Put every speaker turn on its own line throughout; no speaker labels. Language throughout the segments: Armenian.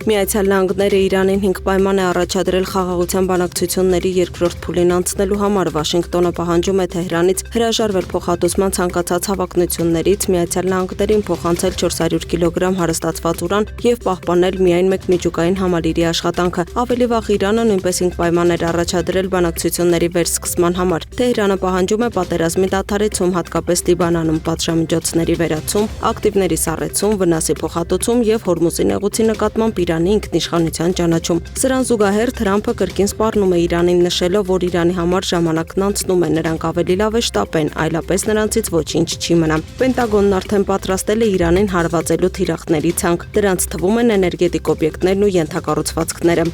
Միացյալ Նահանգները Իրանին 5 պայման է առաջադրել խաղաղության բանակցությունների երկրորդ փուլին անցնելու համար։ Վաշինգտոնը պահանջում է Թեհրանից հրաժարվել փոխհատուցման ցանկացած հավակնություններից, Միացյալ Նահանգներին փոխանցել 400 կիլոգրամ հարստացված ուրան եւ պահպանել միայն մեկ միջուկային համալիրի աշխատանքը։ Ավելի վաղ Իրանը նույնպես 5 պայմաններ առաջադրել բանակցությունների վերսկսման համար։ Թեհրանը պահանջում է պատերազմի դադարեցում, հատկապես Լիբանանում պատժամիջոցների վերացում, ակտիվների սառեցում, վնասի փոխհատուցում եւ Հորմուզի նեղուցի նկատմամբ Իրանի ինքնիշխանության ճանաչում։ Սրան զուգահեռ Թրամփը կրկին սպառնում է Իրանին, նշելով, որ Իրանի համար ժամանակն անցնում է, նրանք ավելի լավ է շտապեն, այլապես նրանցից ոչինչ չի մնա։ Պենտագոնն արդեն պատրաստել է Իրանին հարվածելու թիրախների ցանկ, դրանց թվում են էներգետիկ օբյեկտներն ու ենթակառուցվածքները։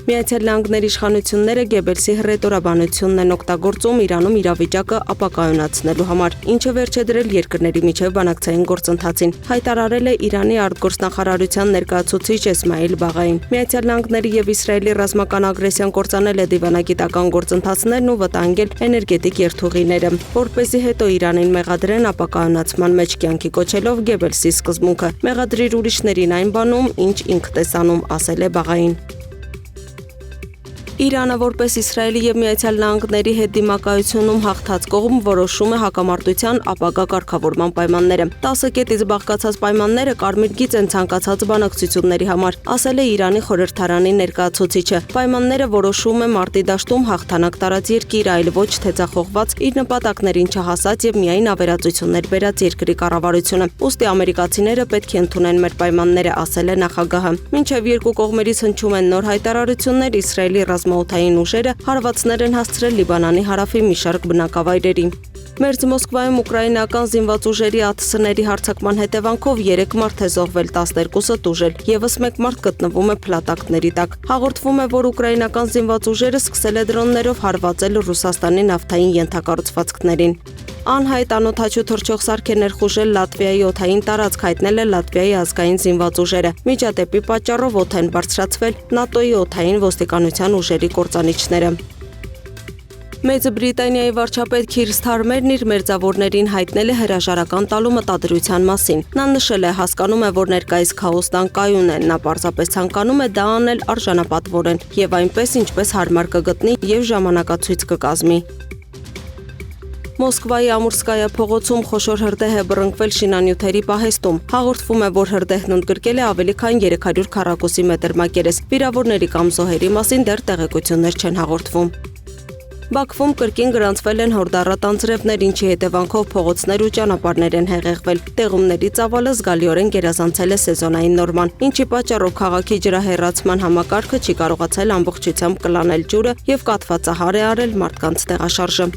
Միացյալ Նահանգների իշխանությունները Գեբելսի հռետորաբանությունն են օգտագործում Իրանում իրավիճակը ապակայունացնելու համար, ինչը վերջ է դրել երկրների միջև բանակցային գործընթացին, հայտարարել է Իրանի արտգործնախարարության ներկայացուցիչ Էսմայիլ Բաղային։ Միացյալ Նահանգների եւ Իսրայելի ռազմական ագրեսիան կործանել է դիվանագիտական գործընթացներն ու վտանգել էներգետիկ երթուղիները, որպեսզի հետո Իրանին մեղադրեն ապակայունացման մեջ, կյանքի կոչելով Գեբելսի սկզբունքը։ Մեղադրիր ուրիշներին այն բանում, ինչ ինքդ ես անում, ասել է Բաղային։ Իրանը, որպես Իսրայելի եւ Միացյալ Նահանգների հետ դիմակայությունում հաղթած կողմ, որոշում է հակամարտության ապագա կարգավորման պայմանները։ 10 կետից բաղկացած պայմանները կարմիր գիծ են ցանկացած բանակցությունների համար, ասել է Իրանի խորհրդարանի ներկայացուցիչը։ Պայմանները որոշում է մարտի դաշտում հաղթանակ տարած երկիր, այլ ոչ թե ձախողված, իր նպատակներին չհասած եւ միայն ավերածություններ բերած երկրի կառավարությունը։ Ուստի ամերիկացիները պետք է ընդունեն մեր պայմանները, ասել է նախագահը։ Մինչև երկու կողմերից հնչում են նոր հայտարարություններ, Իսրայելի ռազմաօդային ուժերը հարվածներ են հասցրել Լիբանանի հարավի մի շարք բնակավայրերի։ Մերձ Մոսկվայում ուկրաինական զինված ուժերի ԱԹՍ-ների հարձակման հետևանքով 3 մարդ է զոհվել, 12-ը տուժել, եւս 1 մարդ գտնվում է փլատակների տակ։ Հաղորդվում է, որ ուկրաինական զինված ուժերը սկսել է դրոններով հարվածել Ռուսաստանի նավթային ենթակառուցվածքներին։ Անհայտ անօդաչու թռչող սարք է ներխուժել Լատվիայի օդային տարածք, հայտնել է Լատվիայի ազգային զինված ուժերը։ Միջադեպի պատճառով օդ են բարձրացվել ՆԱՏՕ-ի օդային ոստիկանության ուժերի կործանիչները։ Մեծ Բրիտանիայի վարչապետ Քիր Սթարմերն իր մերձավորներին հայտնել է հրաժարական տալու մտադրության մասին։ Նա նշել է, հասկանում է, որ ներկայիս քաոսն անկայուն է, նա պարզապես ցանկանում է դա անել արժանապատվորեն եւ այնպես, ինչպես հարմար կգտնի եւ ժամանակացույց կկազմի։ Մոսկվայի Ամուրսկայա փողոցում խոշոր հրդեհ է բռնկվել շինանյութերի պահեստում։ Հաղորդվում է, որ հրդեհն ընդգրկել է ավելի քան 300 քառակուսի մետր մակերես։ Վիրավորների կամ զոհերի մասին դեռ տեղեկություններ չեն հաղորդվում։ Բաքվում կրկին գրանցվել են հորդառատ անձրևներ, ինչի հետևանքով փողոցներ ու ճանապարհներ են հեղեղվել։ Տեղումների ծավալը զգալիորեն գերազանցել է սեզոնային նորման, ինչի պատճառով քաղաքի ջրահեռացման համակարգը չի կարողացել ամբողջությամբ կլանել ջուրը եւ կաթվածահար է արել մարդկանց տեղաշարժը։